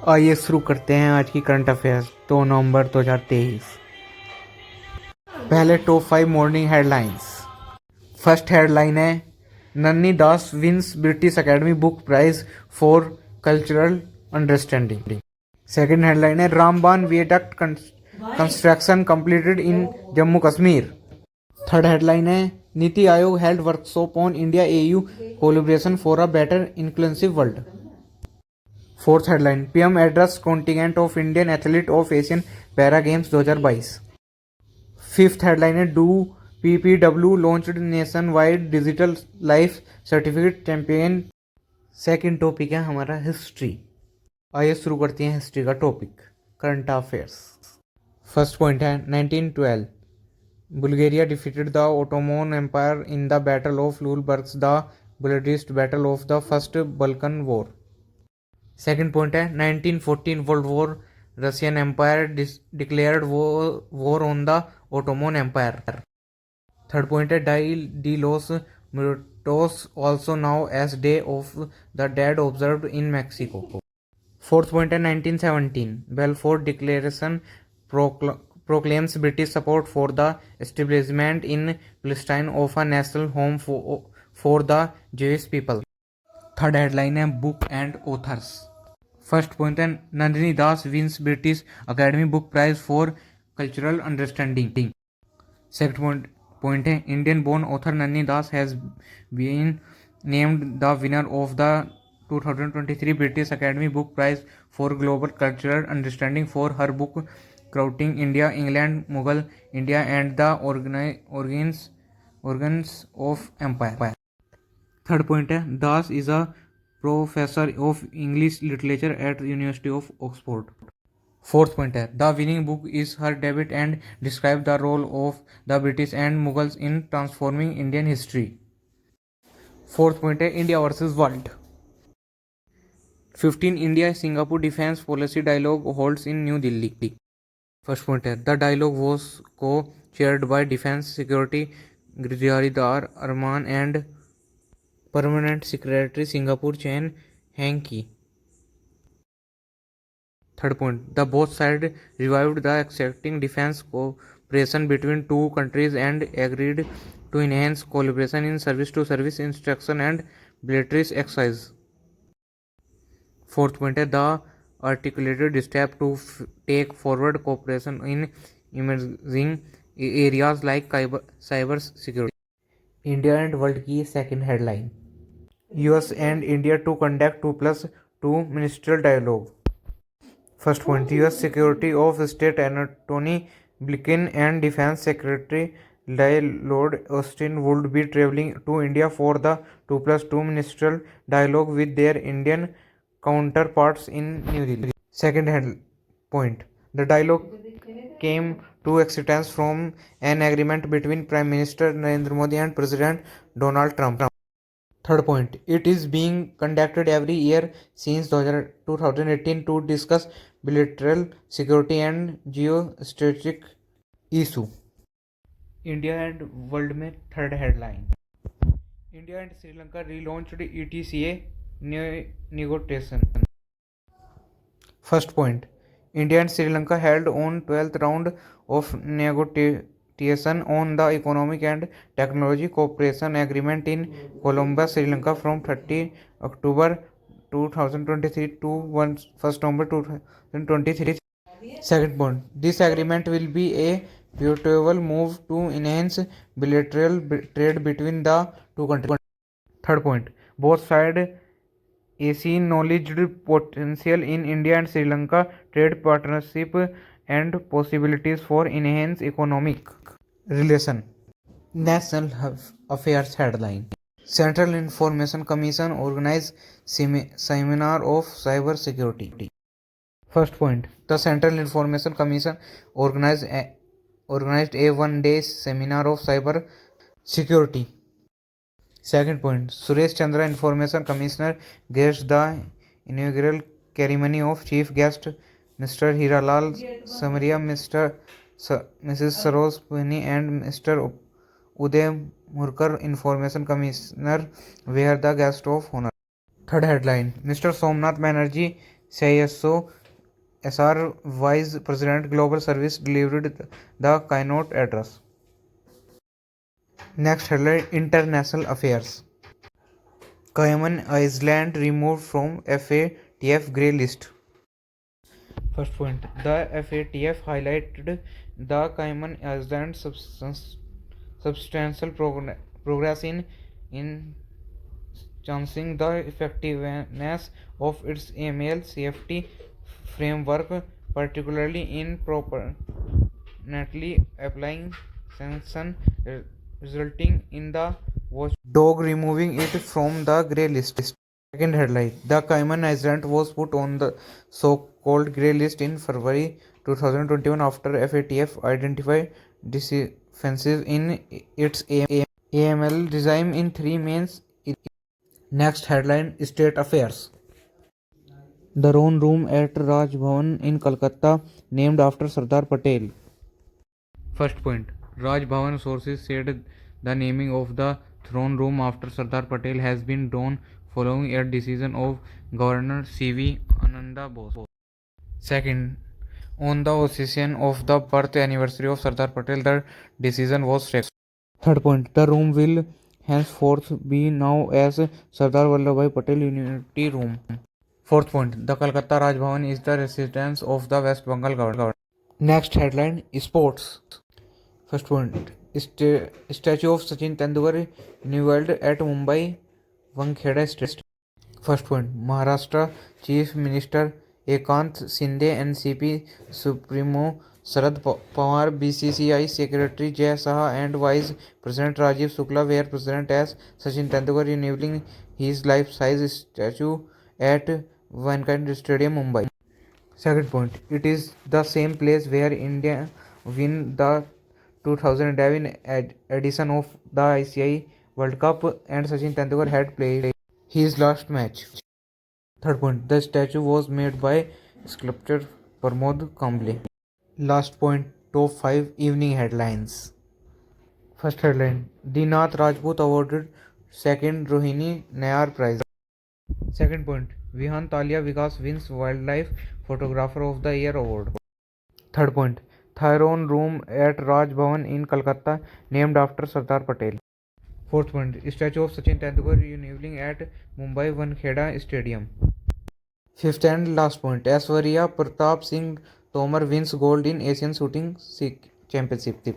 आइए शुरू करते हैं आज की करंट अफेयर्स 2 नवंबर 2023। पहले top 5 morning headlines. First headline है नन्नी Das wins British academy book prize for cultural understanding. Second headline है Ramban viaduct construction completed in Jammu Kashmir. Third headline है NITI Aayog held workshop on India AU collaboration for a better inclusive world. Fourth headline PM address contingent of Indian athlete of Asian para games 2022। Fifth headline है डू पीपीडब्ल्यू launched nationwide digital life certificate campaign. Second topic है हमारा history. आइए शुरू करते हैं history का topic current affairs. First point है 1912 Bulgaria defeated the Ottoman empire in the battle of Lule Burgas, the bloodiest battle of the first Balkan war. Second point है 1914 world war Russian empire declared war on the Ottoman empire. Third point है Dia de los Muertos also known as day of the dead observed in Mexico. Fourth point है 1917 बेलफोर declaration proclaims British support for the establishment in Palestine of a national home for the Jewish people. Third headline है book and authors. First point है Nandini Das wins British academy book prize for cultural understanding. Second point है Indian born author Nandini Das has been named the winner of the 2023 British academy book prize for global cultural understanding for her book courting India England Mughal India and the organs of empire. Third point है Das is a professor of English literature eight university of Oxford. Fourth point है the winning book is her debut and describe the role of the British and Mughals in transforming Indian history. Fourth point है India versus world. 15 India Singapore defence policy dialogue holds in New Delhi. First point है the dialogue was co-chaired by defence security Giridhar Aramane and permanent secretary Singapore Chan Heng Kee. Third point the both side revived the accepting defence cooperation between two countries and agreed to enhance collaboration in service to service instruction and military exercise. Fourth point है the articulated step to take forward cooperation in emerging areas like cyber security. India and world की second headline US and India to conduct 2+2 ministerial dialogue. First point US security of state Antony Blinken and defence secretary Lloyd Austin would be traveling to India for the 2+2 ministerial dialogue with their Indian counterparts in New Delhi. Second point. The dialogue came to existence from an agreement between Prime Minister Narendra Modi and President Donald Trump. Third point. It is being conducted every year since 2018 to discuss bilateral security and geostrategic issue. India and world में third headline India and Sri Lanka relaunched ETCA negotiation. First point. India and Sri Lanka held on 12th round of negotiation on the economic and technology cooperation agreement in Colombo, Sri Lanka from 30 October 2023 to 1st November 2023. Second point. This agreement will be a pivotal move to enhance bilateral trade between the two countries. Third point. Both sides acknowledged potential in India and Sri Lanka trade partnership and possibilities for enhanced economic relation. National Affairs headline. Central Information Commission organized seminar of cyber security. First point. The Central Information Commission organized a one-day seminar of cyber security. Second point. Suresh Chandra, Information Commissioner, graced the inaugural ceremony of Chief Guest Mr. Hiralal Samaria, Mrs. Saroj Pani and Mr. Uday Murkar, Information Commissioner, were the guest of honor. Third headline. Mr. Somnath Banerjee, CISO SR Vice President Global Service delivered the keynote address. Next headline: International Affairs. Cayman Island removed from FATF grey list. First point: the FATF highlighted the Cayman Islands' substantial progress in enhancing the effectiveness of its AML safety framework, particularly in properly applying sanctions, resulting in the watchdog removing it from the grey list. Second headline: the Cayman Islands was put on the so-called grey list in February 2021 after FATF identified deficiencies in its AML regime in three main. Next headline: State Affairs. The throne room at Raj Bhavan in Kolkata named after Sardar Patel. First point: Raj Bhavan sources said the naming of the throne room after Sardar Patel has been done following a decision of Governor C.V. Ananda Bose. Second, on the occasion of the birth anniversary of Sardar Patel, the decision was taken. Third point: the room will henceforth be known as Sardar Vallabhbhai Patel Unity Room. Fourth point: the Kolkata Raj Bhavan is the residence of the West Bengal government. Next headline: Sports. First point: statue of Sachin Tendulkar unveiled at Mumbai Wankheda Stadium. First point: Maharashtra Chief Minister Eknath Shinde, NCP Supremo Sharad Pawar, BCCI Secretary Jay Shah and Vice President Rajiv Shukla were present as Sachin Tendulkar unveiling his life-size statue at Wankhede Stadium, Mumbai. Second point: it is the same place where India win the 2011 edition of the ICC World Cup and Sachin Tendulkar had played his last match. Third point: the statue was made by sculptor Pramod Kamble. Last point: top 5 evening headlines. First headline: Dinath Rajput awarded second Rohini Nayar Prize. Second point: Vihan Talia Vikas wins Wildlife Photographer of the Year award. Third point: Throne room at Raj Bhavan in Kolkata named after Sardar Patel. Fourth point: statue of Sachin Tendulkar unveiling at Mumbai Wankheda Stadium. Fifth and last point: Aishwarya Pratap Singh Tomar wins gold in Asian Shooting Championship.